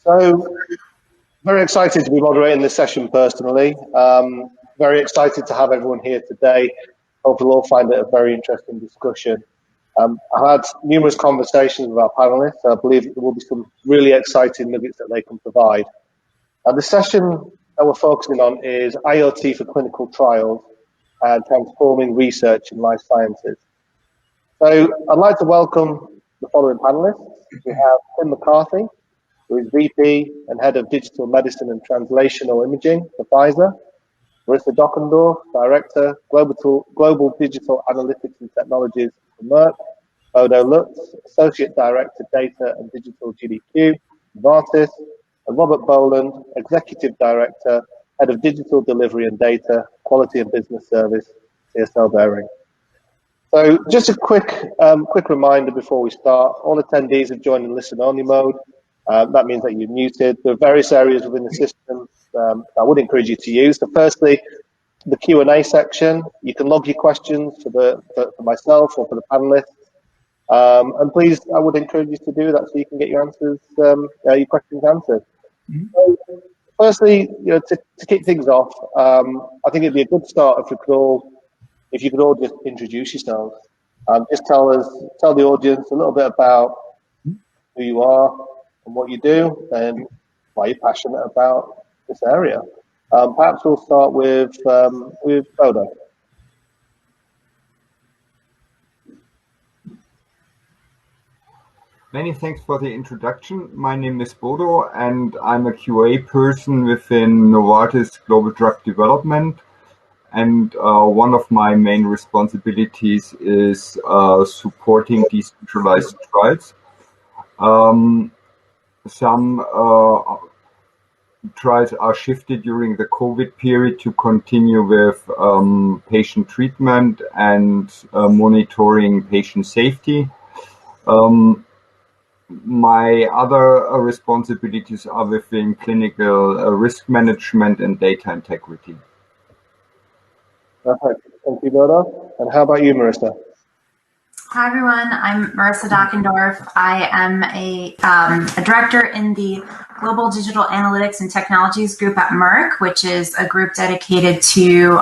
So, very excited to be moderating this session personally. Very excited to have everyone here today. Hope you'll all find it a very interesting discussion. I've had numerous conversations with our panelists. I believe there will be some really exciting nuggets that they can provide. The session that we're focusing on is IoT for clinical trials and transforming research in life sciences. So I'd like to welcome the following panelists. We have Tim McCarthy, who is VP and Head of Digital Medicine and Translational Imaging for Pfizer. Marissa Dockendorf, Director, Global Digital Analytics and Technologies for Merck. Bodo Lutz, Associate Director, Data and Digital GDQ, Novartis. And Robert Boland, Executive Director, Head of Digital Delivery and Data, Quality and Business Service, CSL Behring. So just a quick reminder before we start, all attendees have joined in listen-only mode. That means that you're muted. There are various areas within the system I would encourage you to use. So firstly, the Q&A section. You can log your questions for myself or for the panelists. And please, I would encourage you to do that so you can get your your questions answered. Mm-hmm. So, firstly, to kick things off, I think it'd be a good start if you could all just introduce yourselves. Just tell the audience a little bit about who you are and what you do and why you're passionate about this area. Perhaps we'll start with Bodo. Many thanks for the introduction. My name is Bodo, and I'm a QA person within Novartis Global Drug Development. And one of my main responsibilities is supporting decentralized trials. Some trials are shifted during the COVID period to continue with patient treatment and monitoring patient safety. My other responsibilities are within clinical risk management and data integrity. Perfect. Thank you, Bodo. And how about you, Marissa? Hi, everyone. I'm Marissa Dockendorf. I am a director in the Global Digital Analytics and Technologies group at Merck, which is a group dedicated to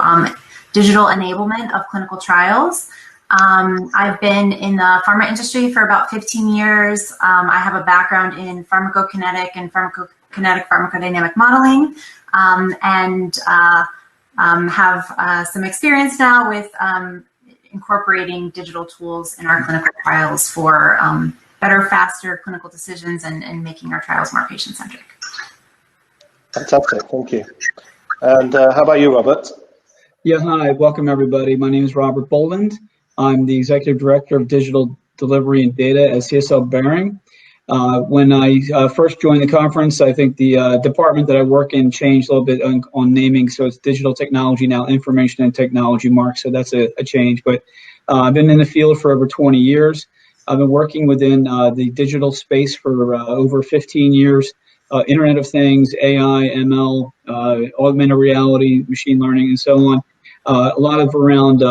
digital enablement of clinical trials. I've been in the pharma industry for about 15 years. I have a background in pharmacokinetic and pharmacodynamic modeling, and have some experience now with incorporating digital tools in our clinical trials for better, faster clinical decisions and making our trials more patient-centric. Fantastic, thank you. And how about you, Robert? Yeah, hi, welcome everybody. My name is Robert Boland. I'm the Executive Director of Digital Delivery and Data at CSL Behring. When I first joined the conference, I think the department that I work in changed a little bit on naming, so it's Digital Technology now, Information and Technology, Mark, so that's a change. But I've been in the field for over 20 years. I've been working within the digital space for over 15 years, Internet of Things, AI, ML, augmented reality, machine learning, and so on. A lot of around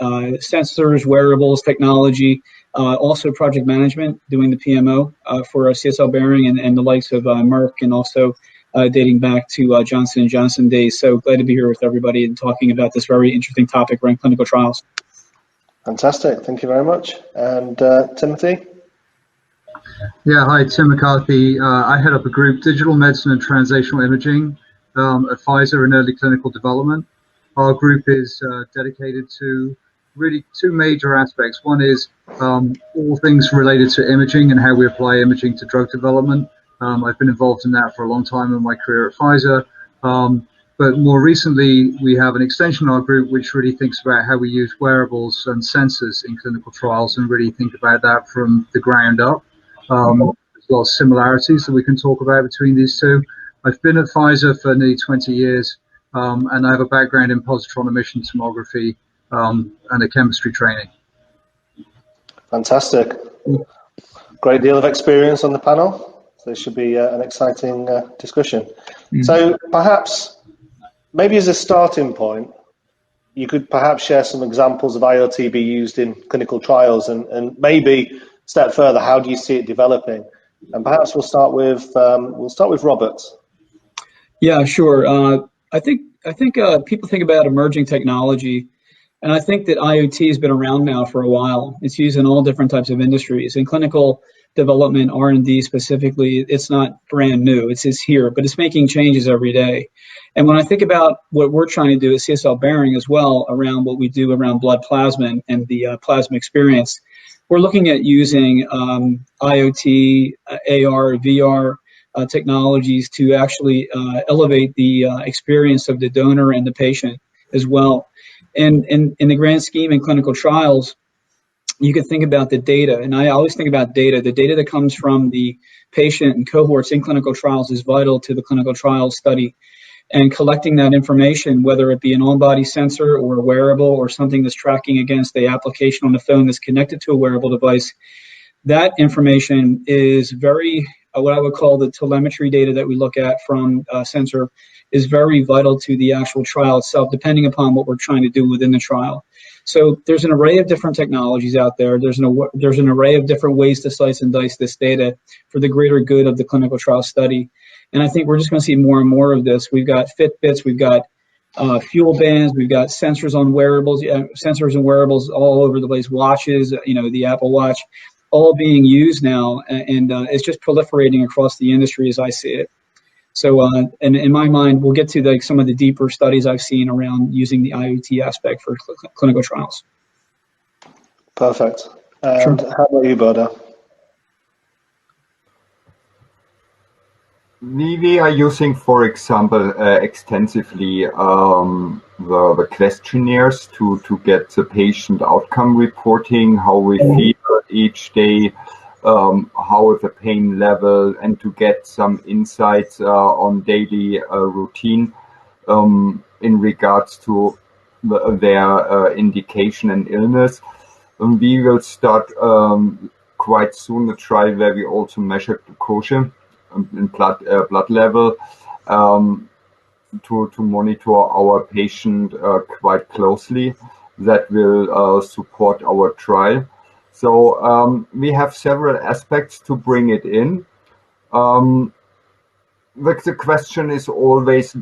sensors, wearables, technology, also project management, doing the PMO for CSL Behring and the likes of Merck, and also dating back to Johnson & Johnson days. So glad to be here with everybody and talking about this very interesting topic around clinical trials. Fantastic, thank you very much. And Timothy? Yeah, hi, Tim McCarthy. I head up a group, Digital Medicine and Translational Imaging at Pfizer in early clinical development. Our group is dedicated to really two major aspects. One is all things related to imaging and how we apply imaging to drug development. I've been involved in that for a long time in my career at Pfizer. But more recently, we have an extension of our group which really thinks about how we use wearables and sensors in clinical trials and really think about that from the ground up. There's a lot of similarities that we can talk about between these two. I've been at Pfizer for nearly 20 years, and I have a background in positron emission tomography and a chemistry training. Fantastic. Great deal of experience on the panel. So it should be an exciting discussion. Mm-hmm. So perhaps, maybe as a starting point, you could perhaps share some examples of IoT be used in clinical trials and maybe step further, how do you see it developing? And perhaps we'll start with Robert. Yeah, sure. I think people think about emerging technology, and I think that IoT has been around now for a while. It's used in all different types of industries. In clinical development, R&D specifically, it's not brand new. It's here, but it's making changes every day. And when I think about what we're trying to do at CSL Behring as well around what we do around blood plasma and the plasma experience, we're looking at using IoT, AR, VR technologies to actually elevate the experience of the donor and the patient as well. And in the grand scheme in clinical trials, you can think about the data, and I always think about data. The data that comes from the patient and cohorts in clinical trials is vital to the clinical trial study. And collecting that information, whether it be an on-body sensor or a wearable or something that's tracking against the application on the phone that's connected to a wearable device, that information is very, what I would call the telemetry data that we look at from a sensor is very vital to the actual trial itself, depending upon what we're trying to do within the trial. So there's an array of different technologies out there. There's an array of different ways to slice and dice this data for the greater good of the clinical trial study. And I think we're just going to see more and more of this. We've got Fitbits, we've got fuel bands, we've got sensors on wearables, sensors and wearables all over the place, watches, the Apple Watch, all being used now, and it's just proliferating across the industry as I see it. So, and in my mind, we'll get to some of the deeper studies I've seen around using the IoT aspect for clinical trials. Perfect. And sure. How about you, Bodo? We are using, for example, extensively the questionnaires to get the patient outcome reporting, how we feel each day, how is the pain level, and to get some insights on daily routine in regards to their indication and illness. We will start quite soon a trial where we also measure glucose in blood level to monitor our patient quite closely. That will support our trial. So we have several aspects to bring it in. The question is always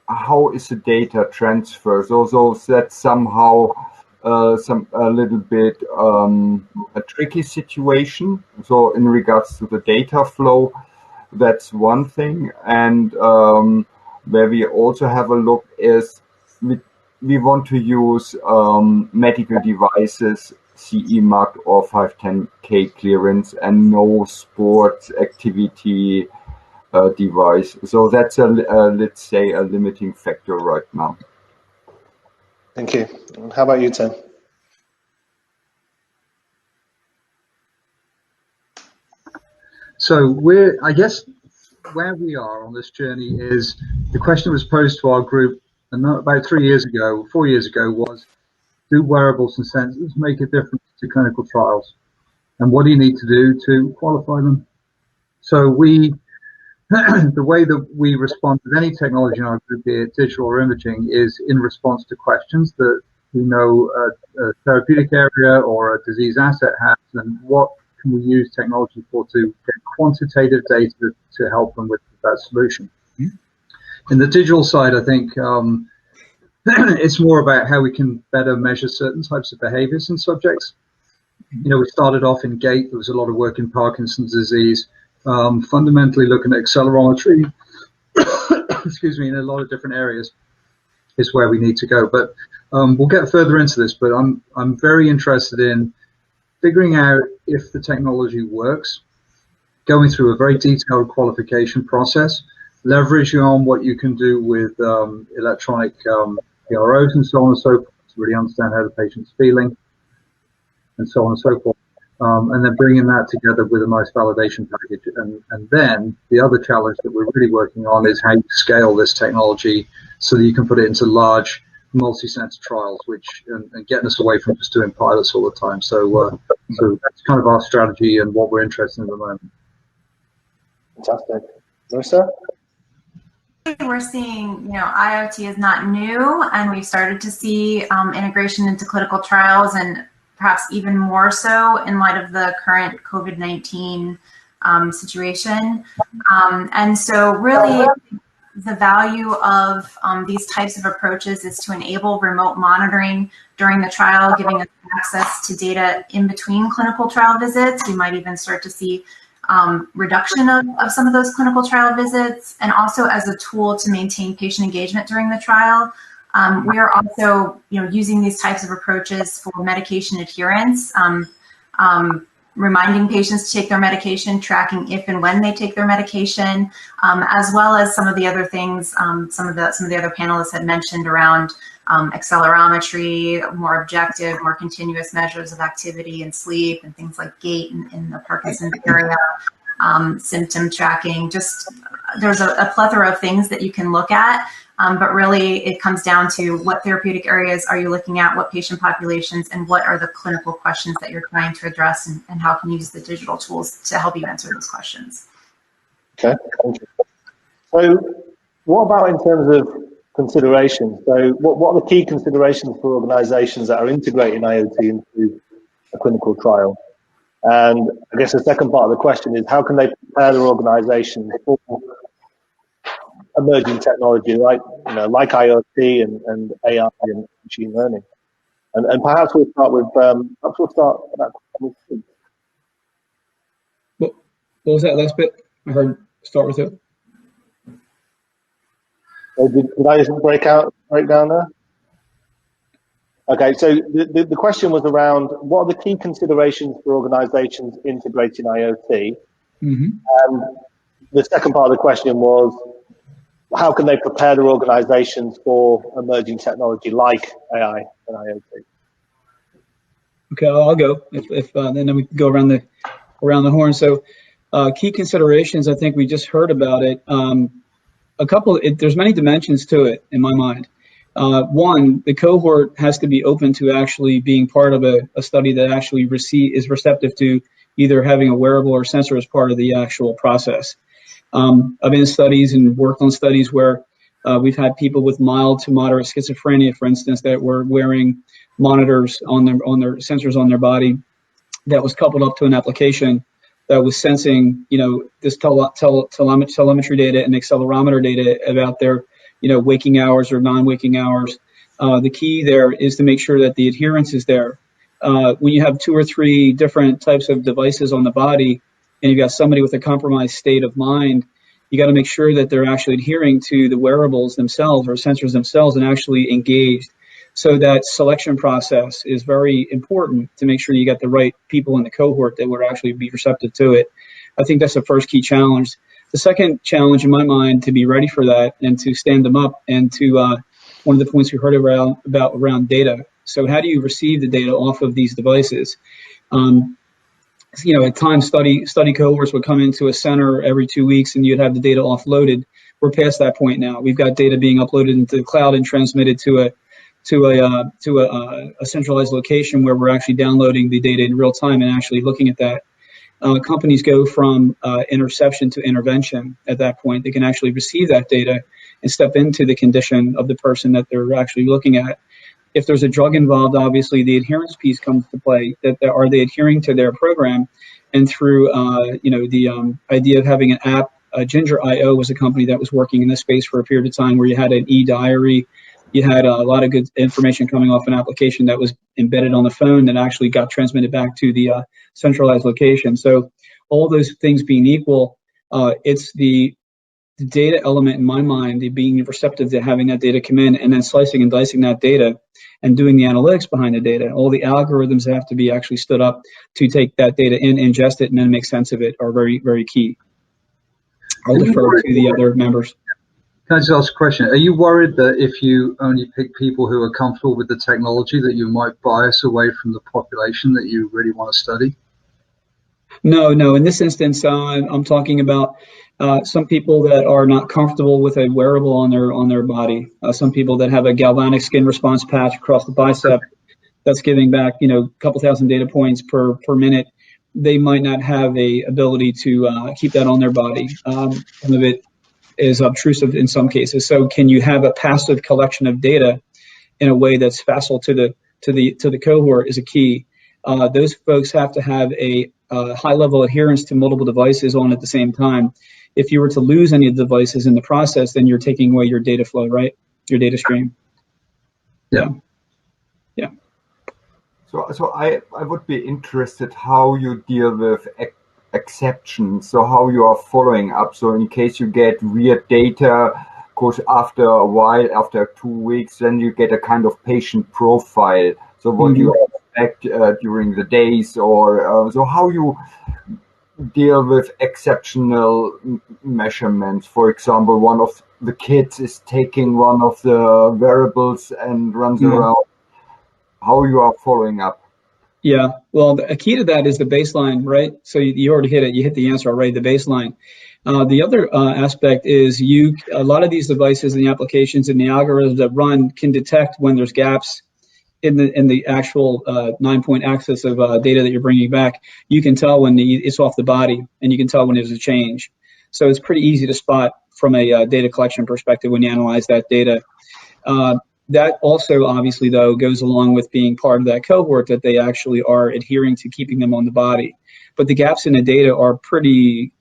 how is the data transfer? So that's somehow a little bit a tricky situation. So in regards to the data flow, that's one thing. And where we also have a look is we want to use medical devices, CE marked or 510K clearance, and no sports activity device. So that's let's say a limiting factor right now. Thank you. And how about you, Tim? So I guess where we are on this journey is the question was posed to our group about 4 years ago, was, do wearables and sensors make a difference to clinical trials? And what do you need to do to qualify them? So the way that we respond to any technology in our group, be it digital or imaging, is in response to questions that we know a therapeutic area or a disease asset has, and what can we use technology for to get quantitative data to help them with that solution. In the digital side, I think it's more about how we can better measure certain types of behaviors in subjects. We started off in gait. There was a lot of work in Parkinson's disease, fundamentally looking at accelerometry, excuse me, in a lot of different areas is where we need to go. But we'll get further into this, but I'm very interested in figuring out if the technology works, going through a very detailed qualification process, leveraging on what you can do with electronic PROs and so on and so forth to really understand how the patient's feeling and so on and so forth. And then bringing that together with a nice validation package. And then the other challenge that we're really working on is how you scale this technology so that you can put it into large multi-center trials, and getting us away from just doing pilots all the time. So that's kind of our strategy and what we're interested in at the moment. Fantastic. Marissa? We're seeing, IoT is not new, and we've started to see integration into clinical trials, and perhaps even more so in light of the current COVID-19 situation. And so really the value of these types of approaches is to enable remote monitoring during the trial, giving us access to data in between clinical trial visits. We might even start to see reduction of some of those clinical trial visits, and also as a tool to maintain patient engagement during the trial. We are also, using these types of approaches for medication adherence, reminding patients to take their medication, tracking if and when they take their medication, as well as some of the other things some of the other panelists had mentioned around accelerometry, more objective, more continuous measures of activity and sleep, and things like gait in the Parkinson's area, symptom tracking. Just there's a plethora of things that you can look at. But really, it comes down to what therapeutic areas are you looking at, what patient populations, and what are the clinical questions that you're trying to address, and how can you use the digital tools to help you answer those questions. Okay, thank you. So what about in terms of considerations? So what are the key considerations for organizations that are integrating IoT into a clinical trial? And I guess the second part of the question is, how can they prepare their organizations for emerging technology like IoT and AI and machine learning? And perhaps we'll start with that. What was that last bit? I heard start with it. So did I just break down there? Okay, so the question was around what are the key considerations for organizations integrating IoT? Mm-hmm. And the second part of the question was, how can they prepare their organizations for emerging technology like AI and IoT? Okay, I'll go. If then we can go around the horn. So, key considerations. I think we just heard about it. There's many dimensions to it in my mind. One, the cohort has to be open to actually being part of a study that actually is receptive to either having a wearable or sensor as part of the actual process. I've been in studies and worked on studies where we've had people with mild to moderate schizophrenia, for instance, that were wearing monitors on their sensors on their body that was coupled up to an application that was sensing, this telemetry data and accelerometer data about their, waking hours or non-waking hours. The key there is to make sure that the adherence is there. When you have 2 or 3 different types of devices on the body, and you've got somebody with a compromised state of mind, you got to make sure that they're actually adhering to the wearables themselves or sensors themselves and actually engaged. So that selection process is very important to make sure you got the right people in the cohort that would actually be receptive to it. I think that's the first key challenge. The second challenge in my mind to be ready for that and to stand them up and to one of the points we heard around data. So how do you receive the data off of these devices? At times study cohorts would come into a center every 2 weeks and you'd have the data offloaded. We're past that point now. We've got data being uploaded into the cloud and transmitted to a centralized location where we're actually downloading the data in real time and actually looking at that. Companies go from interception to intervention at that point. They can actually receive that data and step into the condition of the person that they're actually looking at. If there's a drug involved, obviously the adherence piece comes to play. Are they adhering to their program? And through the idea of having an app, Ginger.io was a company that was working in this space for a period of time where you had an e-diary. You had a lot of good information coming off an application that was embedded on the phone that actually got transmitted back to the centralized location. So all those things being equal, it's the data element in my mind, the being receptive to having that data come in and then slicing and dicing that data and doing the analytics behind the data. All the algorithms have to be actually stood up to take that data in, ingest it, and then make sense of it are very, very key. I'll defer to the other members. Can I just ask a question? Are you worried that if you only pick people who are comfortable with the technology that you might bias away from the population that you really want to study? No. In this instance, I'm talking about some people that are not comfortable with a wearable on their body. Some people that have a galvanic skin response patch across the bicep that's giving back, a couple thousand data points per minute. They might not have a ability to keep that on their body. Some of it is obtrusive in some cases. So can you have a passive collection of data in a way that's facile to the cohort is a key. Those folks have to have a high level adherence to multiple devices on at the same time. If you were to lose any of the devices in the process, then you're taking away your data flow, right? Your data stream. Yeah. Yeah. So I would be interested how you deal with exceptions. So how you are following up. So in case you get weird data, of course, after a while, after 2 weeks, then you get a kind of patient profile. So what you expect during the days, or so how you deal with exceptional measurements. For example, one of the kids is taking one of the wearables and runs around. How you are following up? Yeah, well, the key to that is the baseline, right? So you already hit it. You hit the answer already, the baseline. The other aspect is a lot of these devices and the applications and the algorithms that run can detect when there's gaps in the actual 9-point axis of data that you're bringing back. You can tell when it's off the body, and you can tell when there's a change. So it's pretty easy to spot from a data collection perspective when you analyze that data. That also, obviously, though, goes along with being part of that cohort that they actually are adhering to keeping them on the body. But the gaps in the data are pretty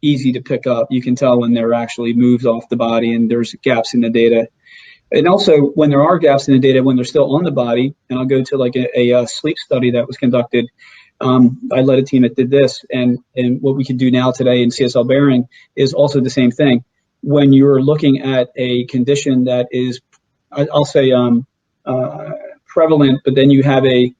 easy to pick up. You can tell when they're actually moved off the body and there's gaps in the data. And also, when there are gaps in the data, when they're still on the body, and I'll go to like a sleep study that was conducted. I led a team that did this, and what we can do now today in CSL Behring is also the same thing. When you're looking at a condition that is, I'll say, prevalent, but then you have a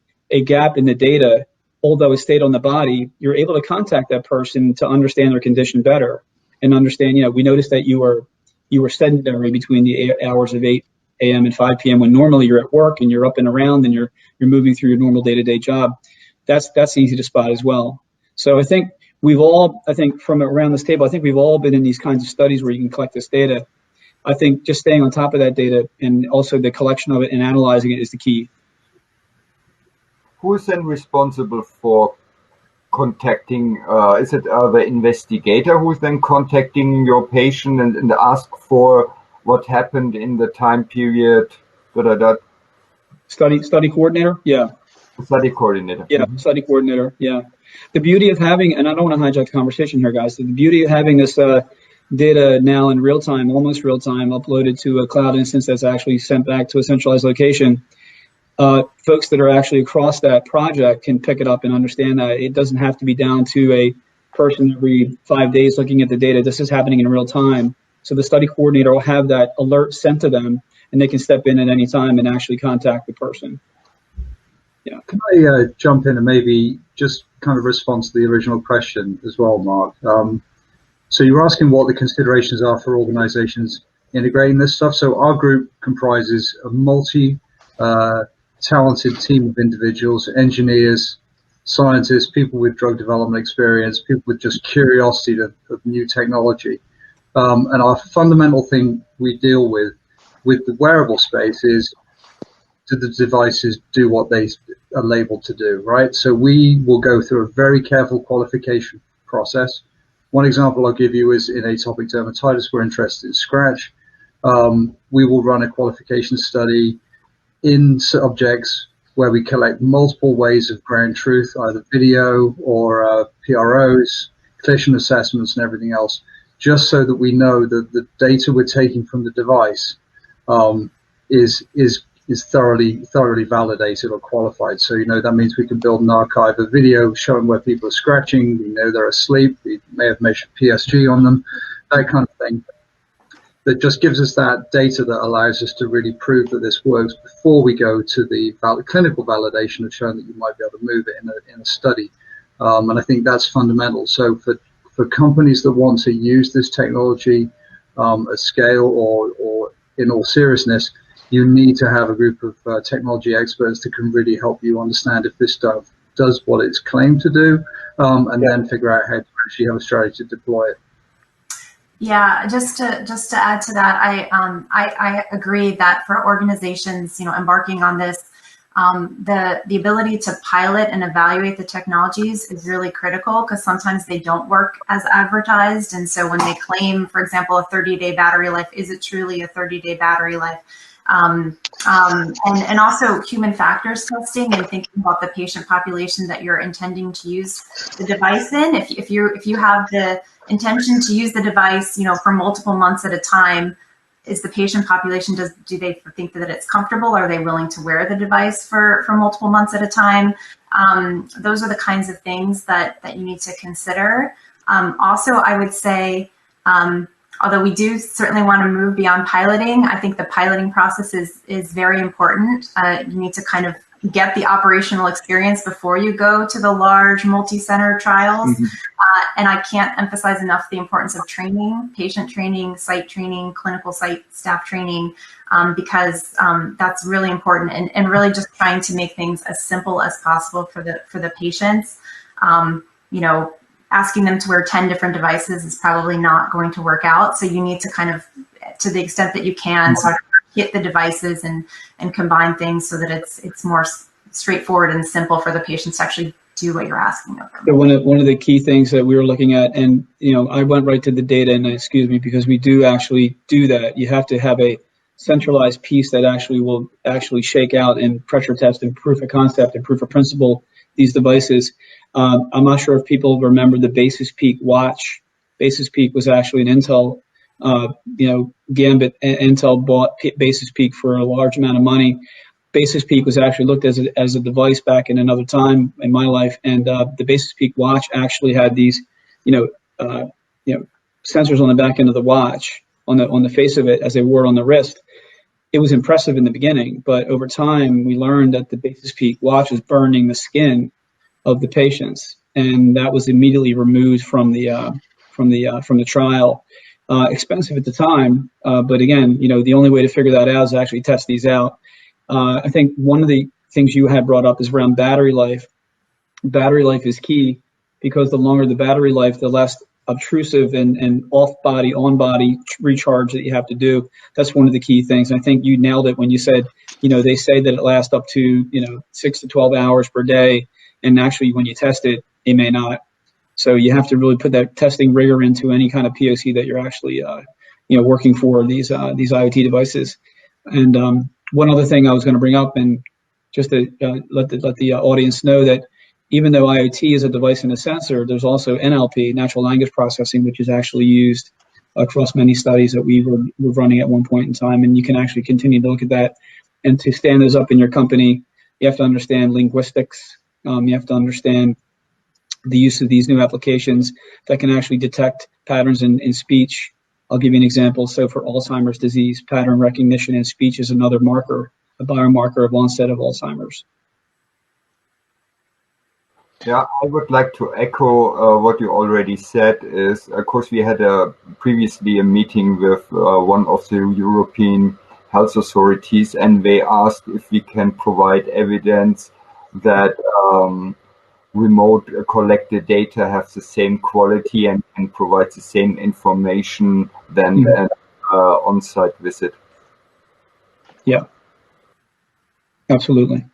gap in the data, although it stayed on the body, you're able to contact that person to understand their condition better and understand, we noticed that you were sedentary between the hours of 8 a.m. and 5 p.m. when normally you're at work and you're up and around and you're moving through your normal day-to-day job. That's easy to spot as well. So I think from around this table, I think we've all been in these kinds of studies where you can collect this data. I think just staying on top of that data and also the collection of it and analyzing it is the key. Who is then responsible for contacting? Is it the investigator who is then contacting your patient and ask for what happened in the time period? Study coordinator? Yeah. Study coordinator. Yeah, study coordinator. Yeah. The beauty of having, and I don't want to hijack the conversation here, guys. The beauty of having this data now in real time, almost real time, uploaded to a cloud instance that's actually sent back to a centralized location. Folks that are actually across that project can pick it up and understand that it doesn't have to be down to a person every 5 days looking at the data. This is happening in real time. So the study coordinator will have that alert sent to them, and they can step in at any time and actually contact the person. Yeah. Can I jump in and maybe just kind of respond to the original question as well, Mark? So you're asking what the considerations are for organizations integrating this stuff. So our group comprises a talented team of individuals, engineers, scientists, people with drug development experience, people with just curiosity of new technology. And our fundamental thing we deal with the wearable space is, do the devices do what they are labeled to do, right? So we will go through a very careful qualification process. One example I'll give you is in atopic dermatitis. We're interested in scratch. We will run a qualification study in subjects where we collect multiple ways of ground truth, either video or PROs, clinician assessments, and everything else, just so that we know that the data we're taking from the device is thoroughly validated or qualified. So, that means we can build an archive of video showing where people are scratching. We know they're asleep. We may have measured PSG on them, that kind of thing. That just gives us that data that allows us to really prove that this works before we go to the clinical validation of showing that you might be able to move it in a study. And I think that's fundamental. So for companies that want to use this technology at scale or in all seriousness, you need to have a group of technology experts that can really help you understand if this stuff does what it's claimed to do, and then figure out how to actually have a strategy to deploy it. Yeah, just to add to that, I agree that for organizations, embarking on this, the ability to pilot and evaluate the technologies is really critical, because sometimes they don't work as advertised. And so when they claim, for example, a 30-day battery life, is it truly a 30-day battery life? And also human factors testing and thinking about the patient population that you're intending to use the device in. If you have the intention to use the device, for multiple months at a time, is the patient population, do they think that it's comfortable? Are they willing to wear the device for multiple months at a time? Those are the kinds of things that you need to consider. Also, I would say, although we do certainly want to move beyond piloting, I think the piloting process is very important. You need to kind of get the operational experience before you go to the large multi-center trials. Mm-hmm. And I can't emphasize enough the importance of training, patient training, site training, clinical site staff training, because that's really important, and really just trying to make things as simple as possible for the patients. Asking them to wear 10 different devices is probably not going to work out. So you need to kind of, to the extent that you can, sort of hit the devices and combine things so that it's more straightforward and simple for the patients to actually do what you're asking of them. So one of the key things that we were looking at, and I went right to the data, and excuse me, because we do actually do that. You have to have a centralized piece that actually will shake out and pressure test and proof of concept and proof of principle these devices. I'm not sure if people remember the Basis Peak watch. Basis Peak was actually an Intel, Gambit. Intel bought Basis Peak for a large amount of money. Basis Peak was actually looked as a device back in another time in my life, and the Basis Peak watch actually had these, sensors on the back end of the watch on the face of it as they wore on the wrist. It was impressive in the beginning, but over time we learned that the Basis Peak watch was burning the skin of the patients, and that was immediately removed from the trial. Expensive at the time, but again, the only way to figure that out is to actually test these out. I think one of the things you had brought up is around battery life. Battery life is key, because the longer the battery life, the less obtrusive and off-body, on-body recharge that you have to do. That's one of the key things. I think you nailed it when you said, they say that it lasts up to 6 to 12 hours per day. And actually, when you test it, it may not. So you have to really put that testing rigor into any kind of POC that you're actually, working for these IoT devices. And one other thing I was going to bring up, and just to let the audience know, that even though IoT is a device and a sensor, there's also NLP, natural language processing, which is actually used across many studies that we were running at one point in time. And you can actually continue to look at that. And to stand those up in your company, you have to understand linguistics. You have to understand the use of these new applications that can actually detect patterns in speech. I'll give you an example. So for Alzheimer's disease, pattern recognition in speech is another marker, a biomarker of onset of Alzheimer's. Yeah, I would like to echo what you already said. Is, of course, we had previously a meeting with one of the European health authorities, and they asked if we can provide evidence that remote collected data have the same quality and provide the same information than an on-site visit. Yeah, absolutely.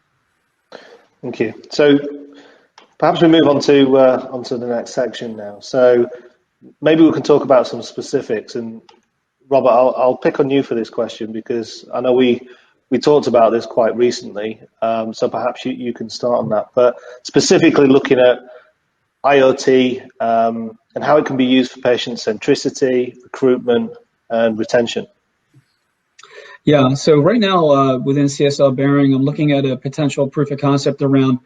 Thank you. So perhaps we move on to the next section now. So maybe we can talk about some specifics. And Robert, I'll pick on you for this question, because I know we talked about this quite recently, so perhaps you can start on that. But specifically looking at IoT and how it can be used for patient centricity, recruitment, and retention. Yeah, so right now within CSL Behring, I'm looking at a potential proof of concept around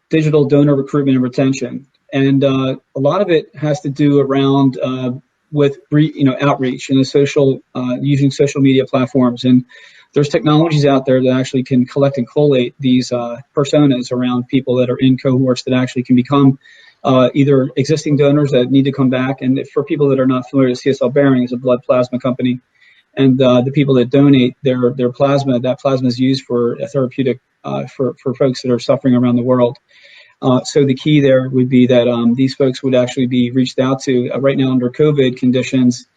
digital donor recruitment and retention. And a lot of it has to do around with outreach and the social, using social media platforms. And there's technologies out there that actually can collect and collate these personas around people that are in cohorts that actually can become either existing donors that need to come back. And for people that are not familiar, CSL Behring is a blood plasma company. And the people that donate their plasma, that plasma is used for a therapeutic for folks that are suffering around the world. So the key there would be that these folks would actually be reached out to. Right now, under COVID conditions,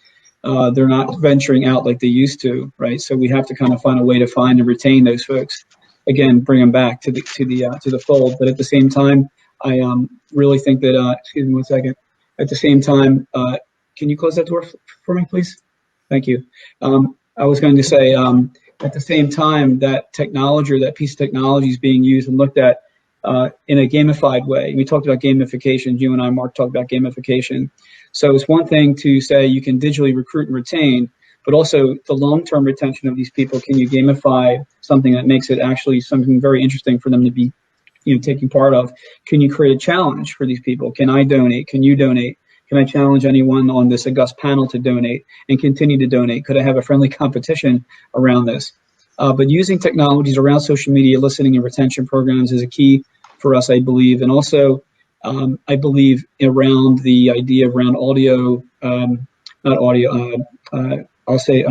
they're not venturing out like they used to, right? So we have to kind of find a way to find and retain those folks. Again, bring them back to the fold. But at the same time, I really think that. Excuse me 1 second. At the same time, can you close that door for me, please? Thank you. I was going to say at the same time, that technology or that piece of technology is being used and looked at in a gamified way. We talked about gamification. You and I, Mark, talked about gamification. So it's one thing to say you can digitally recruit and retain, but also the long-term retention of these people. Can you gamify something that makes it actually something very interesting for them to be, taking part of? Can you create a challenge for these people? Can I donate? Can you donate? Can I challenge anyone on this august panel to donate and continue to donate? Could I have a friendly competition around this? But using technologies around social media, listening and retention programs is a key for us, I believe. And also, I believe around the idea around audio, not audio, I'll say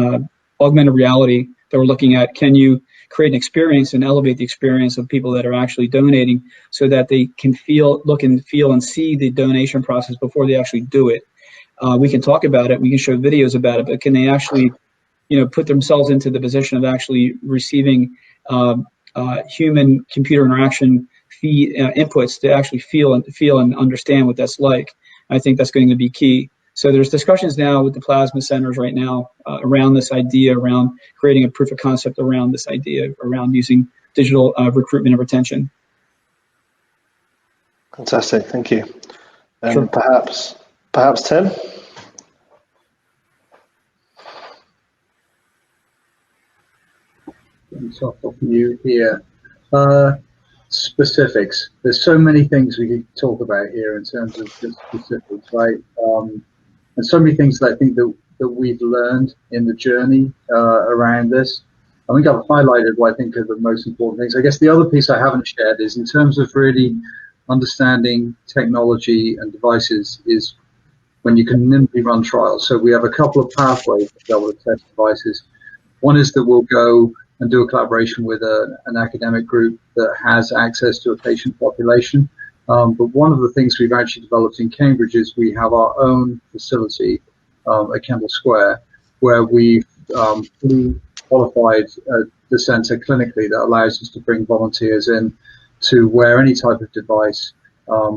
augmented reality that we're looking at. Can you create an experience and elevate the experience of people that are actually donating so that they can look and feel and see the donation process before they actually do it? We can talk about it, we can show videos about it, but can they actually put themselves into the position of actually receiving human computer interaction inputs to actually feel and understand what that's like? I think that's going to be key. So there's discussions now with the plasma centers right now around this idea, around creating a proof of concept around this idea, around using digital recruitment and retention. Fantastic, thank you. And sure. perhaps Tim? Off of you here. Specifics. There's so many things we could talk about here in terms of the specifics, right? And so many things that I think that we've learned in the journey around this. I think I've highlighted what I think are the most important things. I guess the other piece I haven't shared is in terms of really understanding technology and devices is when you can nimbly run trials. So we have a couple of pathways to be able to test devices. One is that we'll go and do a collaboration with an academic group that has access to a patient population. But one of the things we've actually developed in Cambridge is we have our own facility at Kendall Square, where we've fully qualified the centre clinically that allows us to bring volunteers in to wear any type of device.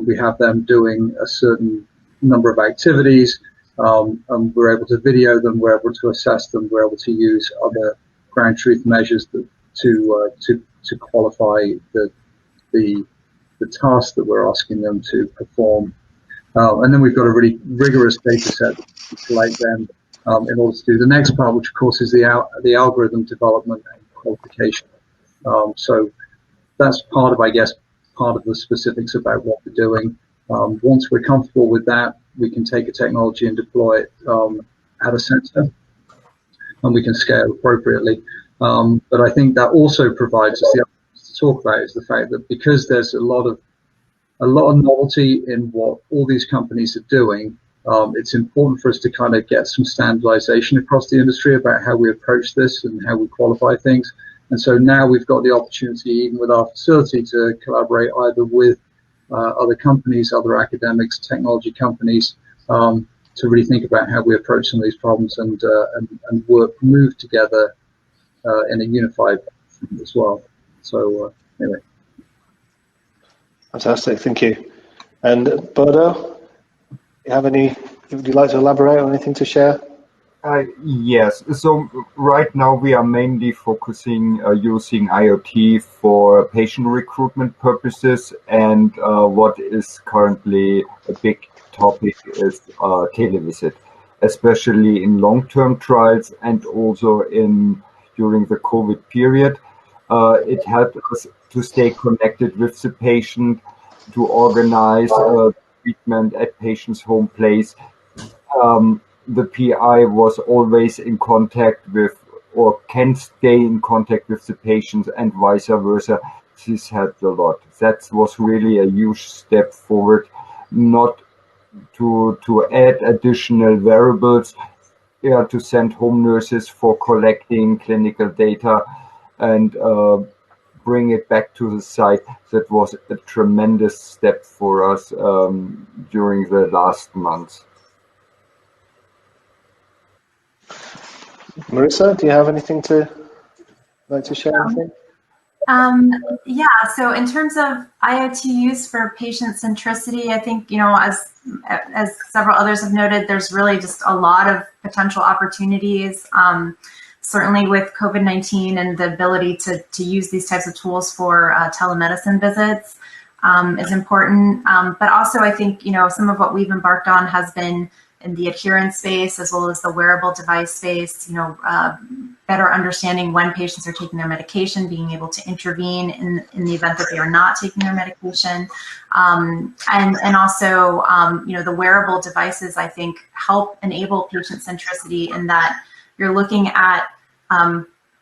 We have them doing a certain number of activities, and we're able to video them, we're able to assess them, we're able to use other ground truth measures to qualify the task that we're asking them to perform. And then we've got a really rigorous data set to collect them in order to do the next part, which of course is the algorithm development and qualification. So that's part of the specifics about what we're doing. Once we're comfortable with that, we can take a technology and deploy it at a center, and we can scale appropriately. But I think that also provides us the other thing to talk about is the fact that because there's a lot of novelty in what all these companies are doing, it's important for us to kind of get some standardization across the industry about how we approach this and how we qualify things. And so now we've got the opportunity, even with our facility, to collaborate either with other companies, other academics, technology companies, to really think about how we approach some of these problems and move together in a unified fashion as well. So anyway. Fantastic, thank you. And Bodo, would you like to elaborate on anything to share? Yes, so right now we are mainly focusing using IoT for patient recruitment purposes, and what is currently a big topic is televisit, especially in long-term trials and also during the COVID period. It helped us to stay connected with the patient, to organize treatment at patient's home place. The PI was always in contact with, or can stay in contact with the patients, and vice versa. This helped a lot. That was really a huge step forward, not to add additional variables, to send home nurses for collecting clinical data and bring it back to the site. That was a tremendous step for us during the last months. Marissa, do you have anything like to share? Yeah, so in terms of IoT use for patient centricity, I think, as several others have noted, there's really just a lot of potential opportunities. certainly with COVID-19 and the ability to use these types of tools for telemedicine visits is important. But also I think, some of what we've embarked on has been in the adherence space as well as the wearable device space, better understanding when patients are taking their medication, being able to intervene in the event that they are not taking their medication. And also, the wearable devices, I think, help enable patient centricity in that you're looking at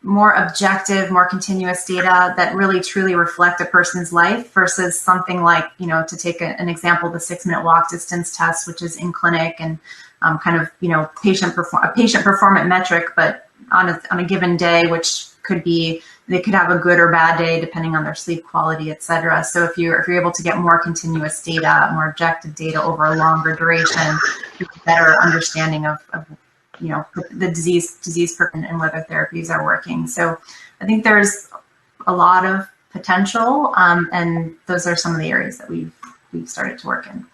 more objective, more continuous data that really truly reflect a person's life versus something like, to take an example, the 6-minute walk distance test, which is in clinic and patient performance metric, but on a given day, which could be, they could have a good or bad day depending on their sleep quality, et cetera. So if you're able to get more continuous data, more objective data over a longer duration, you have a better understanding of the disease and whether therapies are working. So I think there's a lot of potential, and those are some of the areas that we've started to work in.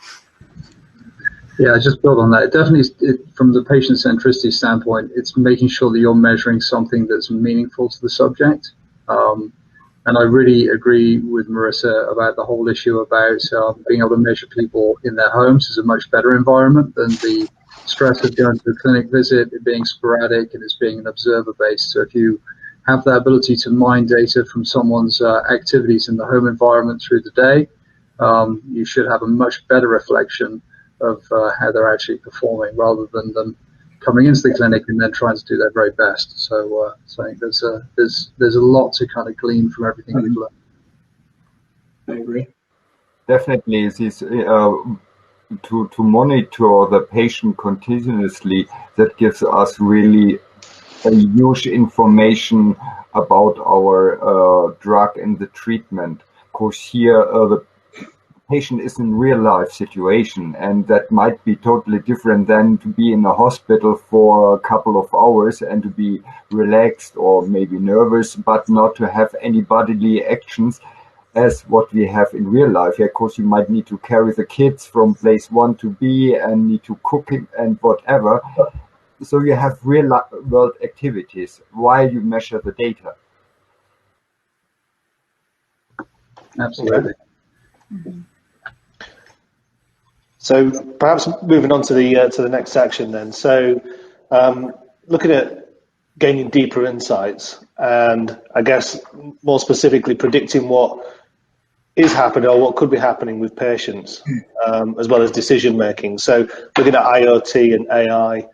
Yeah, just build on that. Definitely, from the patient centricity standpoint, it's making sure that you're measuring something that's meaningful to the subject. And I really agree with Marissa about the whole issue about being able to measure people in their homes is a much better environment than the stress of going to a clinic visit, it being sporadic, and it's being an observer based. So if you have the ability to mine data from someone's activities in the home environment through the day, you should have a much better reflection of how they're actually performing rather than them coming into the clinic and then trying to do their very best. So I think there's a lot to kind of glean from everything we've learned. I agree. Definitely, this to monitor the patient continuously, that gives us really a huge information about our drug and the treatment. Of course, here the patient is in real life situation, and that might be totally different than to be in a hospital for a couple of hours and to be relaxed or maybe nervous, but not to have any bodily actions as what we have in real life. Of course, you might need to carry the kids from place 1 to B and need to cook it and whatever. So you have real world activities while you measure the data. Absolutely. Mm-hmm. So perhaps moving on to the next section then. So looking at gaining deeper insights and I guess more specifically predicting what is happening or what could be happening with patients as well as decision making. So looking at IoT and AI,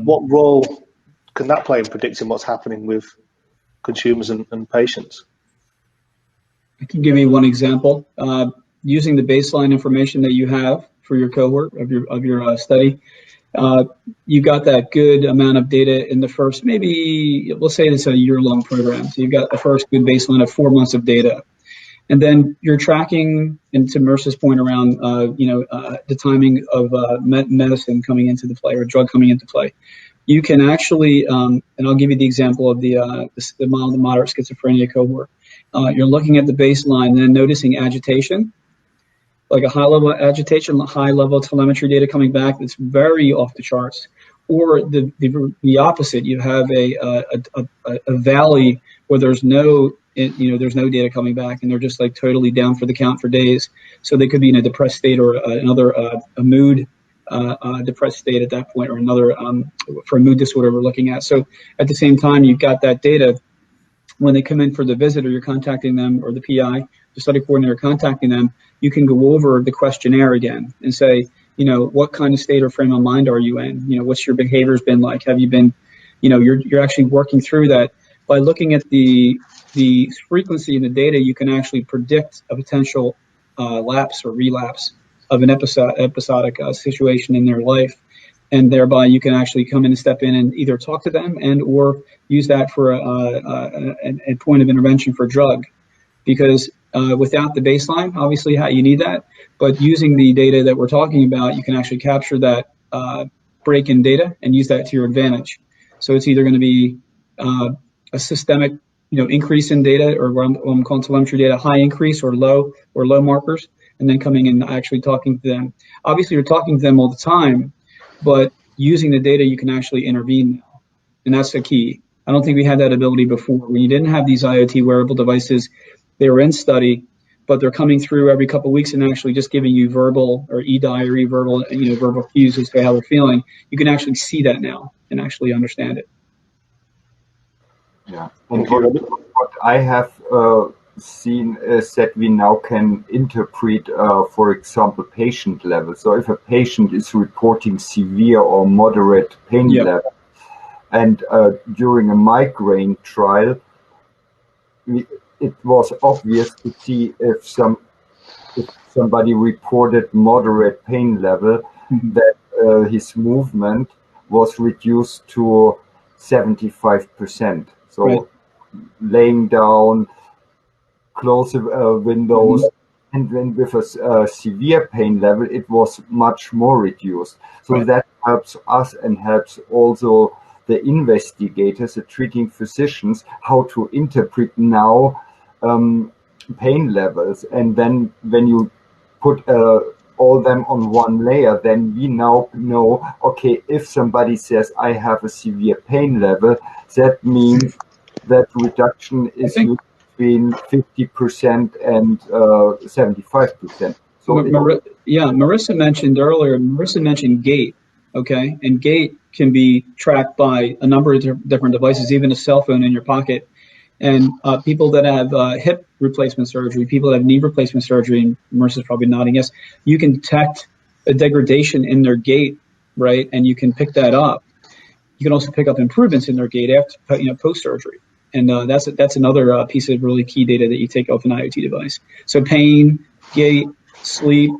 what role can that play in predicting what's happening with consumers and patients? I can give you one example. Using the baseline information that you have for your cohort of your study, you got that good amount of data in the first, maybe we'll say it's a year-long program. So you've got the first good baseline of 4 months of data, and then you're tracking. And to Mercer's point around, the timing of medicine coming into the play or drug coming into play, you can actually, and I'll give you the example of the mild to moderate schizophrenia cohort. You're looking at the baseline and then noticing agitation, like a high-level agitation, high-level telemetry data coming back that's very off the charts, or the opposite. You have a valley where there's no data coming back, and they're just like totally down for the count for days. So they could be in a depressed state or a mood depressed state at that point, or another for a mood disorder we're looking at. So at the same time, you've got that data. When they come in for the visit or you're contacting them, or the PI, the study coordinator contacting them, you can go over the questionnaire again and say, what kind of state or frame of mind are you in? What's your behaviors been like? Have you been, you're actually working through that. By looking at the frequency in the data, you can actually predict a potential lapse or relapse of an episodic situation in their life. And thereby you can actually come in and step in and either talk to them and or use that for a point of intervention for drug. Because without the baseline, obviously you need that, but using the data that we're talking about, you can actually capture that break in data and use that to your advantage. So it's either going to be a systemic increase in data, or what I'm calling telemetry data, high increase or low markers, and then coming in and actually talking to them. Obviously you're talking to them all the time, but using the data, you can actually intervene now. And that's the key. I don't think we had that ability before. When you didn't have these IoT wearable devices, they were in study, but they're coming through every couple of weeks and actually just giving you verbal or e-diary, verbal cues as to how they're feeling. You can actually see that now and actually understand it. Yeah, and what I have seen is that we now can interpret, for example, patient level. So if a patient is reporting severe or moderate pain level, and during a migraine trial, it was obvious to see if somebody reported moderate pain level, that his movement was reduced to 75%. So laying down, close windows, and then with a severe pain level, it was much more reduced. So that helps us and helps also the investigators, the treating physicians, how to interpret now pain levels. And then when you put all them on one layer, then we now know, okay, if somebody says I have a severe pain level, that means that reduction is between 50% and 75%. So Marissa mentioned gait, okay? And gait can be tracked by a number of different devices, even a cell phone in your pocket. And people that have hip replacement surgery, people that have knee replacement surgery, and Marissa's probably nodding yes, you can detect a degradation in their gait, right? And you can pick that up. You can also pick up improvements in their gait after, post-surgery. And that's another piece of really key data that you take off an IoT device. So pain, gait, sleep,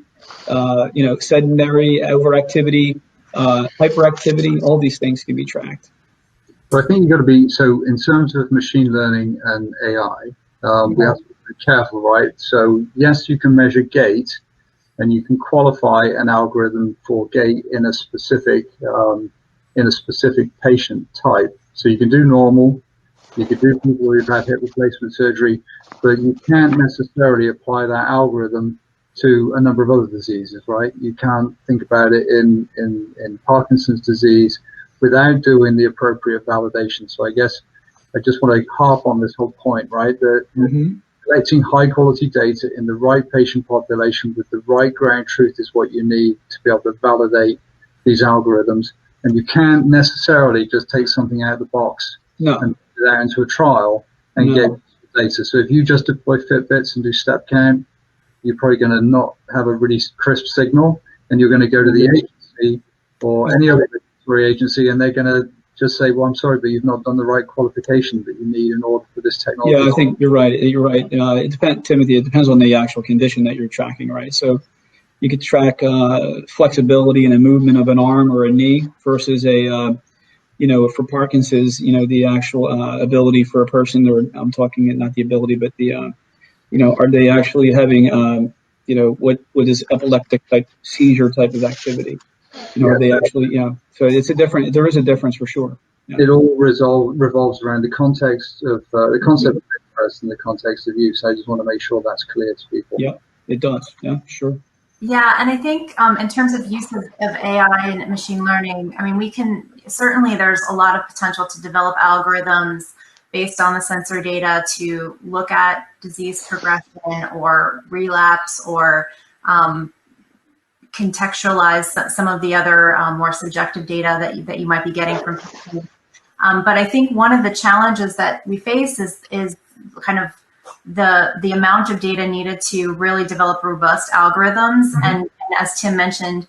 sedentary overactivity, hyperactivity, all these things can be tracked. So I think you've got to be, so in terms of machine learning and AI, we have to be careful, right? So yes, you can measure gait and you can qualify an algorithm for gait in a specific patient type. So you can do normal, you could do people who've had hip replacement surgery, but you can't necessarily apply that algorithm to a number of other diseases, right? You can't think about it in Parkinson's disease without doing the appropriate validation. So I guess I just want to harp on this whole point, right? That collecting high quality data in the right patient population with the right ground truth is what you need to be able to validate these algorithms. And you can't necessarily just take something out of the box and put it out into a trial and get data. So if you just deploy Fitbits and do step count, you're probably going to not have a really crisp signal, and you're going to go to the agency or any other agency, and they're going to just say, well, I'm sorry, but you've not done the right qualification that you need in order for this technology. Yeah, I think you're right. It depends, Timothy, it depends on the actual condition that you're tracking, right? So you could track flexibility in a movement of an arm or a knee versus for Parkinson's, the actual ability for a person, or I'm talking not the ability, but the, are they actually having, what is epileptic type seizure type of activity? Are they actually, so there is a difference for sure. Yeah. It all revolves around the context of the concept of interest and the context of use. I just want to make sure that's clear to people. Yeah, it does. Yeah, sure. Yeah, and I think in terms of use of AI and machine learning, I mean, certainly there's a lot of potential to develop algorithms based on the sensor data to look at disease progression or relapse or contextualize some of the other more subjective data that you might be getting from people. But I think one of the challenges that we face is kind of the amount of data needed to really develop robust algorithms. And as Tim mentioned,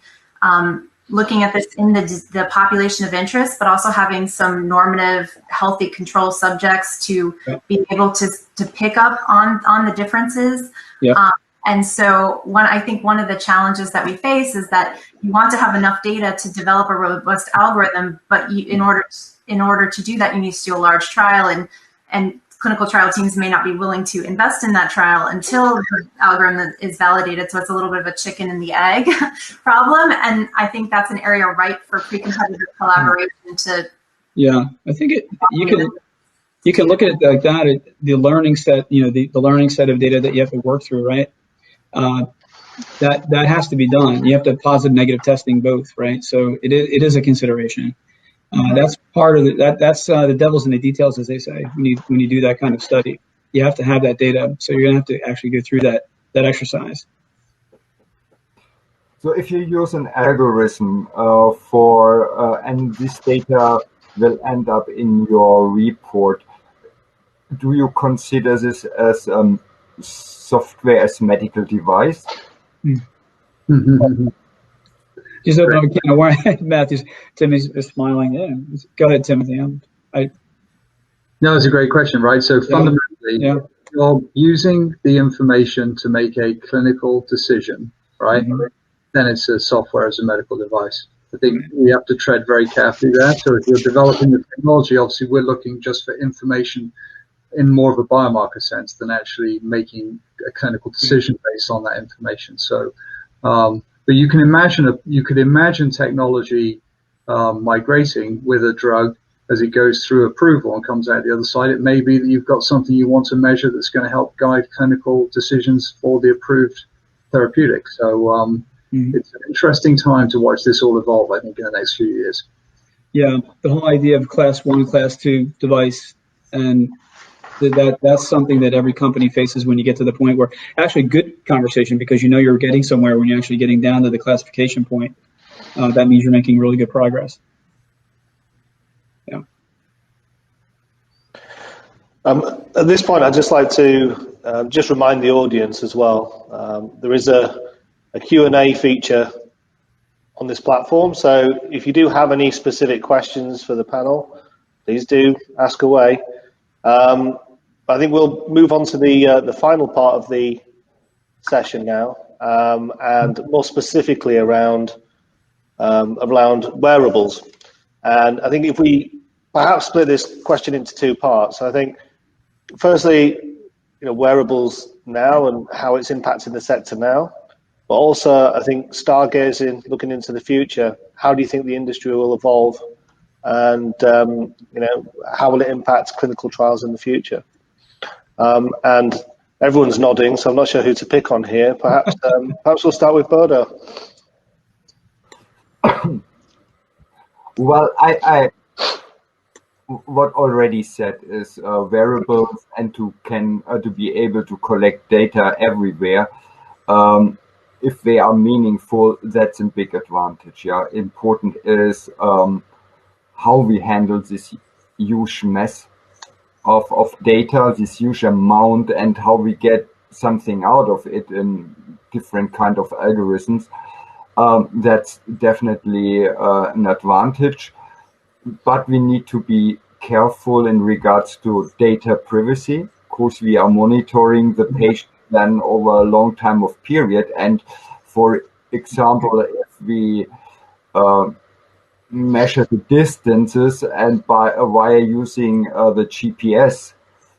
looking at this in the population of interest, but also having some normative, healthy control subjects to be able to pick up on the differences. And so I think one of the challenges that we face is that you want to have enough data to develop a robust algorithm, but in order to do that, you need to do a large trial, and clinical trial teams may not be willing to invest in that trial until the algorithm is validated. So it's a little bit of a chicken and the egg problem. And I think that's an area ripe for pre-competitive collaboration to. Yeah, I think you can look at it like that. The learning set, the learning set of data that you have to work through, right? That has to be done. You have to have positive, negative testing both, right? So it is a consideration. That's part of that's the devil's in the details, as they say. When you do that kind of study, you have to have that data. So you're going to have to actually go through that exercise. So if you use an algorithm and this data will end up in your report, do you consider this as software as medical device? Just open up a can of worms. Matthew's, Timmy's smiling. Yeah, go ahead, Timothy. No, it's a great question, right? So fundamentally, you're using the information to make a clinical decision, right? Then it's a software as a medical device. I think we have to tread very carefully there. So if you're developing the technology, obviously we're looking just for information in more of a biomarker sense than actually making a clinical decision based on that information. So, but you can imagine technology migrating with a drug as it goes through approval and comes out the other side. It may be that you've got something you want to measure that's going to help guide clinical decisions for the approved therapeutic. So it's an interesting time to watch this all evolve, I think, in the next few years. Yeah, the whole idea of class 1, class 2 device, and that's something that every company faces when you get to the point where, actually good conversation, because you know you're getting somewhere when you're actually getting down to the classification point. That means you're making really good progress. Yeah. At this point, I'd just like to just remind the audience as well. There is a Q&A feature on this platform, so if you do have any specific questions for the panel, please do ask away. I think we'll move on to the final part of the session now, and more specifically around wearables. And I think if we perhaps split this question into two parts, I think firstly, wearables now and how it's impacting the sector now, but also I think stargazing, looking into the future, how do you think the industry will evolve, and how will it impact clinical trials in the future? And everyone's nodding, so I'm not sure who to pick on here. Perhaps we'll start with Bodo. Well, what already said is wearables and to be able to collect data everywhere. If they are meaningful, that's a big advantage. Yeah, important is how we handle this huge mess of data, this huge amount, and how we get something out of it in different kind of algorithms. That's definitely an advantage, but we need to be careful in regards to data privacy. Of course, we are monitoring the patient then over a long time of period, and for example, if we measure the distances and via using the GPS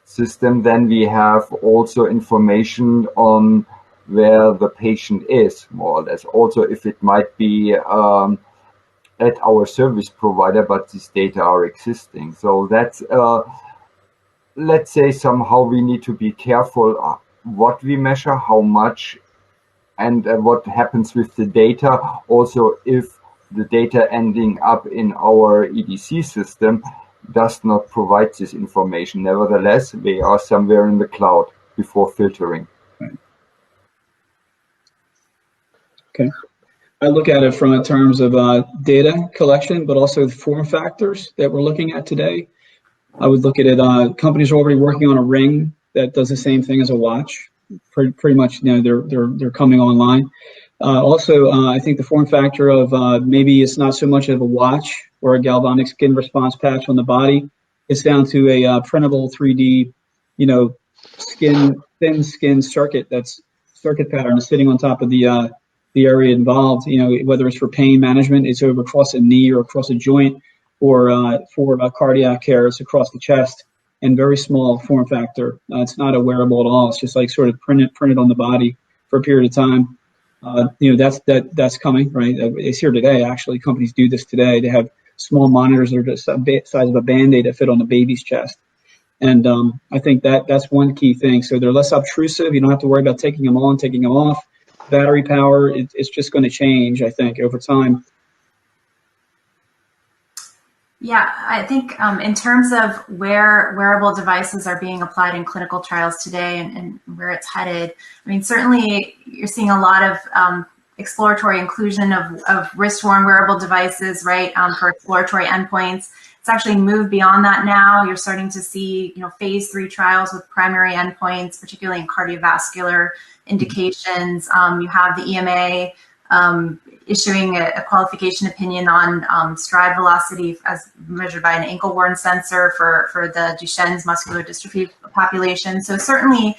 system, then we have also information on where the patient is, more or less. Also, if it might be at our service provider, but these data are existing. So that's, let's say, somehow we need to be careful what we measure, how much, and what happens with the data. Also, if the data ending up in our EDC system does not provide this information. Nevertheless, they are somewhere in the cloud before filtering. Okay. I look at it from in terms of data collection, but also the form factors that we're looking at today. I would look at it, companies are already working on a ring that does the same thing as a watch. Pretty much, they're coming online. Also, I think the form factor of maybe it's not so much of a watch or a galvanic skin response patch on the body. It's down to a printable 3D, thin skin circuit pattern sitting on top of the area involved. Whether it's for pain management, it's over across a knee or across a joint, or for cardiac care, it's across the chest. And very small form factor. It's not a wearable at all. It's just like sort of printed on the body for a period of time. That's coming, right? It's here today. Actually, companies do this today. They have small monitors that are just the size of a Band-Aid that fit on the baby's chest. And I think that's one key thing. So they're less obtrusive. You don't have to worry about taking them on, taking them off. Battery power, it's just going to change, I think, over time. Yeah, I think in terms of where wearable devices are being applied in clinical trials today and where it's headed, I mean, certainly you're seeing a lot of exploratory inclusion of wrist-worn wearable devices, right, for exploratory endpoints. It's actually moved beyond that now. You're starting to see, phase 3 trials with primary endpoints, particularly in cardiovascular indications. You have the EMA issuing a qualification opinion on stride velocity as measured by an ankle-worn sensor for the Duchenne's muscular dystrophy population. So certainly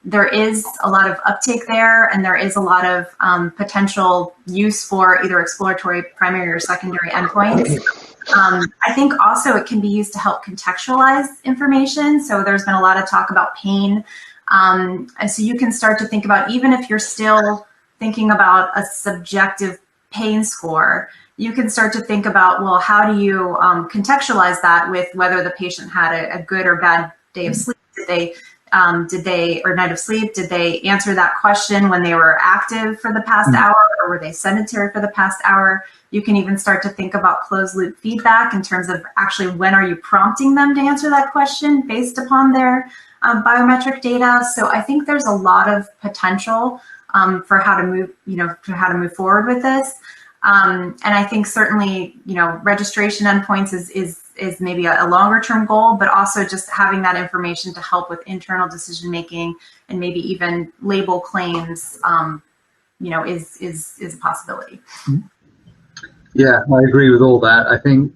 there is a lot of uptake there, and there is a lot of potential use for either exploratory primary or secondary endpoints. I think also it can be used to help contextualize information. So there's been a lot of talk about pain. And so you can start to think about, even if you're still thinking about a subjective pain score, you can start to think about, well, how do you contextualize that with whether the patient had a good or bad day of sleep? Did they or night of sleep? Did they answer that question when they were active for the past hour, or were they sedentary for the past hour? You can even start to think about closed loop feedback in terms of actually when are you prompting them to answer that question based upon their biometric data. So I think there's a lot of potential for how to move forward with this. And I think certainly, registration endpoints is maybe a longer term goal, but also just having that information to help with internal decision making and maybe even label claims, is a possibility. Yeah, I agree with all that. I think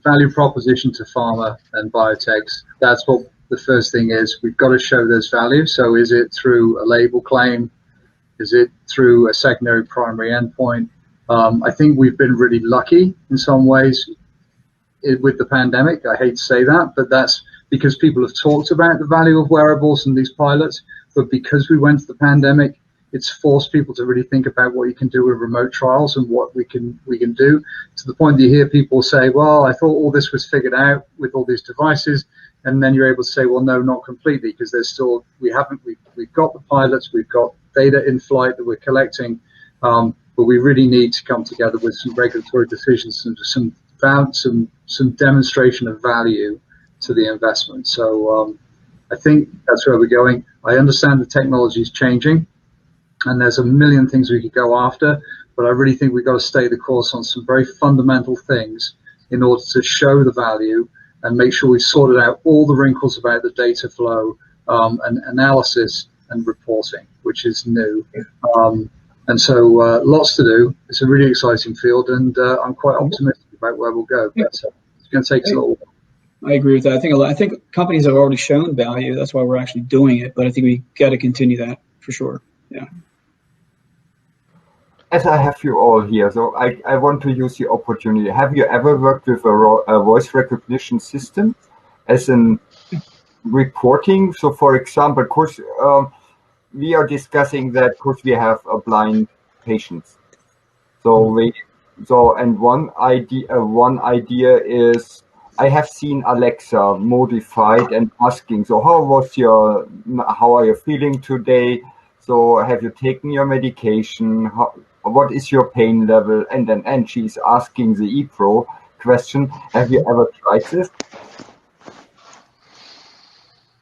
value proposition to pharma and biotechs, that's what the first thing is. We've got to show there's value. So is it through a label claim? Is it through a secondary primary endpoint? I think we've been really lucky in some ways with the pandemic. I hate to say that, but that's because people have talked about the value of wearables and these pilots. But because we went to the pandemic, it's forced people to really think about what you can do with remote trials and what we can do, to the point that you hear people say, well, I thought all this was figured out with all these devices. And then you're able to say, well, no, not completely, because there's still, we've got the pilots, we've got data in flight that we're collecting, but we really need to come together with some regulatory decisions and some demonstration of value to the investment. So I think that's where we're going. I understand the technology is changing, and there's a million things we could go after, but I really think we've got to stay the course on some very fundamental things in order to show the value and make sure we've sorted out all the wrinkles about the data flow and analysis and reporting, which is new. And so lots to do. It's a really exciting field, and I'm quite optimistic about where we'll go. But it's going to take us a little while. I agree with that. I think companies have already shown value. That's why we're actually doing it. But I think we got to continue that for sure. Yeah. As I have you all here, so I want to use the opportunity. Have you ever worked with a voice recognition system as in reporting? So, for example, of course, we are discussing that, of course, we have a blind patients. And one idea is, I have seen Alexa modified and asking, so how are you feeling today? So have you taken your medication? What is your pain level? And she's asking the ePro question. Have you ever tried this?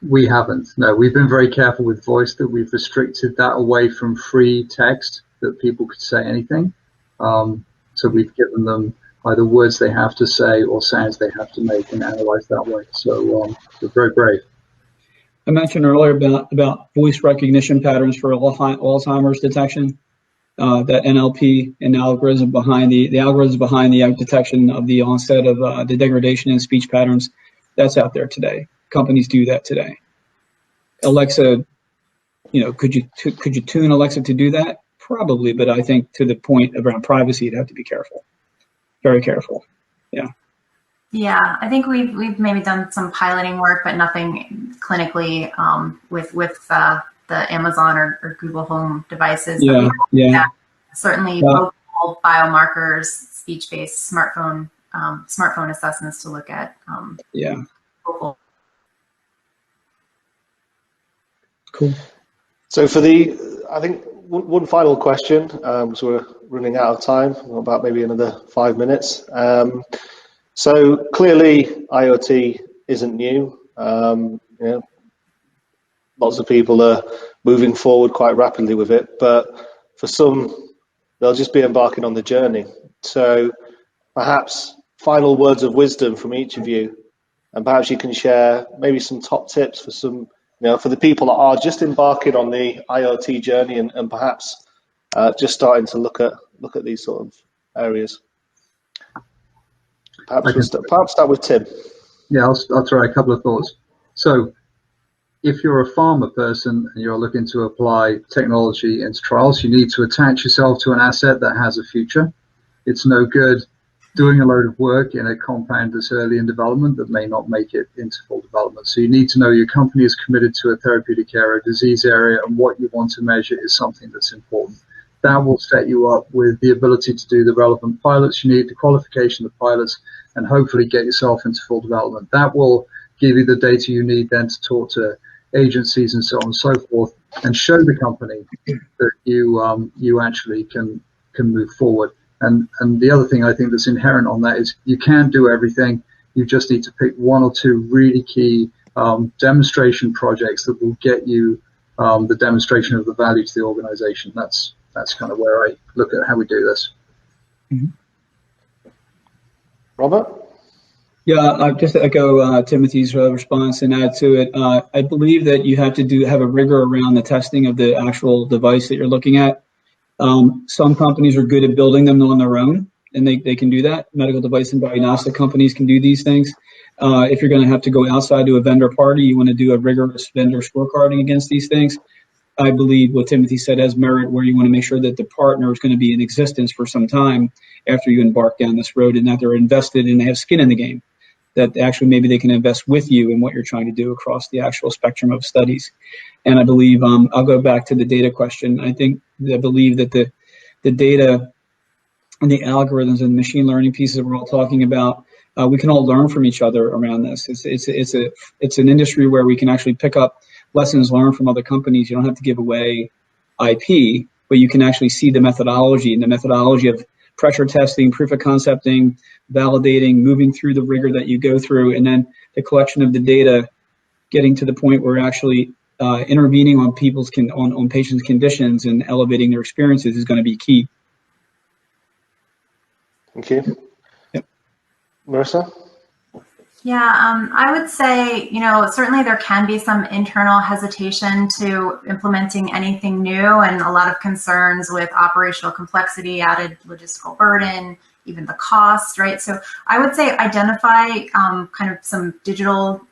We haven't. No, we've been very careful with voice that we've restricted that away from free text, that people could say anything. So we've given them either words they have to say or sounds they have to make and analyze that way. So we're very brave. I mentioned earlier about voice recognition patterns for Alzheimer's detection. That NLP and algorithm behind the algorithms behind the detection of the onset of the degradation in speech patterns, that's out there today. Companies do that today. Alexa, could you tune Alexa to do that? Probably, but I think to the point around privacy, you'd have to be careful, very careful. Yeah. Yeah, I think we've maybe done some piloting work, but nothing clinically with the Amazon or Google Home devices. Yeah. Certainly, vocal biomarkers, speech-based smartphone assessments to look at. Vocal. Cool. So I think one final question. So we're running out of time, about maybe another 5 minutes. So clearly, IoT isn't new. Lots of people are moving forward quite rapidly with it, but for some, they'll just be embarking on the journey. So perhaps final words of wisdom from each of you, and perhaps you can share maybe some top tips for some, for the people that are just embarking on the IoT journey and perhaps just starting to look at these sort of areas. Perhaps start with Tim. Yeah, I'll throw a couple of thoughts. So if you're a pharma person and you're looking to apply technology into trials, you need to attach yourself to an asset that has a future. It's no good doing a load of work in a compound that's early in development that may not make it into full development. So you need to know your company is committed to a therapeutic area, disease area, and what you want to measure is something that's important. That will set you up with the ability to do the relevant pilots you need, the qualification of pilots, and hopefully get yourself into full development. That will give you the data you need then to talk to agencies and so on and so forth, and show the company that you actually can move forward. And the other thing I think that's inherent on that is you can't do everything. You just need to pick one or two really key demonstration projects that will get you the demonstration of the value to the organization. That's kind of where I look at how we do this. Mm-hmm. Robert? Yeah, just to echo Timothy's response and add to it. I believe that you have to have a rigor around the testing of the actual device that you're looking at. Some companies are good at building them on their own, and they can do that. Medical device and diagnostic companies can do these things. If you're going to have to go outside to a vendor party, you want to do a rigorous vendor scorecarding against these things. I believe what Timothy said has merit, where you want to make sure that the partner is going to be in existence for some time after you embark down this road, and that they're invested and they have skin in the game, that actually maybe they can invest with you in what you're trying to do across the actual spectrum of studies. And I believe, I'll go back to the data question. I believe that the data and the algorithms and machine learning pieces that we're all talking about, we can all learn from each other around this. It's an industry where we can actually pick up lessons learned from other companies. You don't have to give away IP, but you can actually see the methodology and the methodology of pressure testing, proof of concepting, validating, moving through the rigor that you go through, and then the collection of the data, getting to the point where actually intervening on on patients' conditions and elevating their experiences is going to be key. Thank you. Yep. Marissa? Yeah, I would say, certainly there can be some internal hesitation to implementing anything new, and a lot of concerns with operational complexity, added logistical burden, even the cost, right? So I would say identify kind of some digital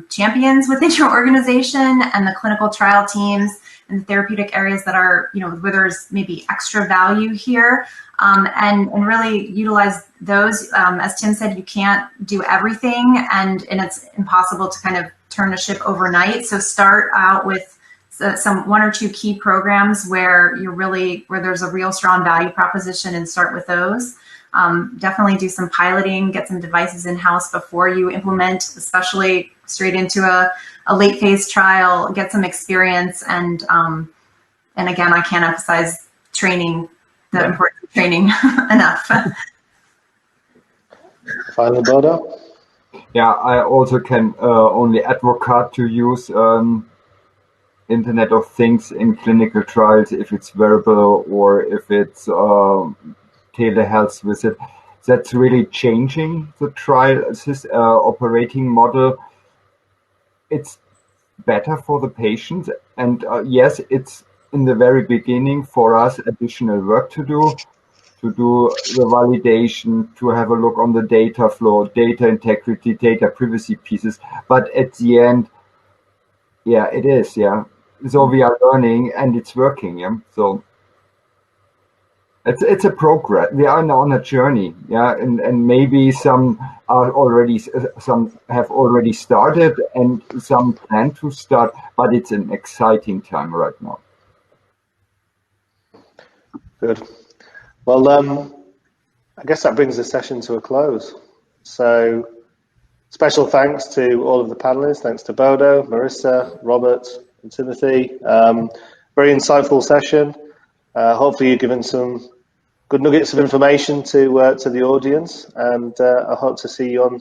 champions within your organization and the clinical trial teams and therapeutic areas that are, where there's maybe extra value here, and really utilize those. As Tim said, you can't do everything, and it's impossible to kind of turn a ship overnight. So start out with some one or two key programs where there's a real strong value proposition, and start with those. Definitely do some piloting, get some devices in-house before you implement, especially straight into a late phase trial, get some experience. And again, I can't emphasize the importance of training enough. Finally, Bodo? Yeah, I also can only advocate to use Internet of Things in clinical trials if it's wearable or if it's telehealth visit. That's really changing the trial operating model. It's better for the patient, and yes, it's in the very beginning for us additional work to do the validation, to have a look on the data flow, data integrity, data privacy pieces. But at the end, yeah, it is, yeah. So we are learning and it's working, yeah. So it's a progress. We are now on a journey, yeah, and maybe some have already started and some plan to start, but it's an exciting time right now. Good. Well, I guess that brings the session to a close. So special thanks to all of the panelists. Thanks to Bodo, Marissa, Robert, and Timothy. Very insightful session. Hopefully you've given some good nuggets of information to the audience, and I hope to see you on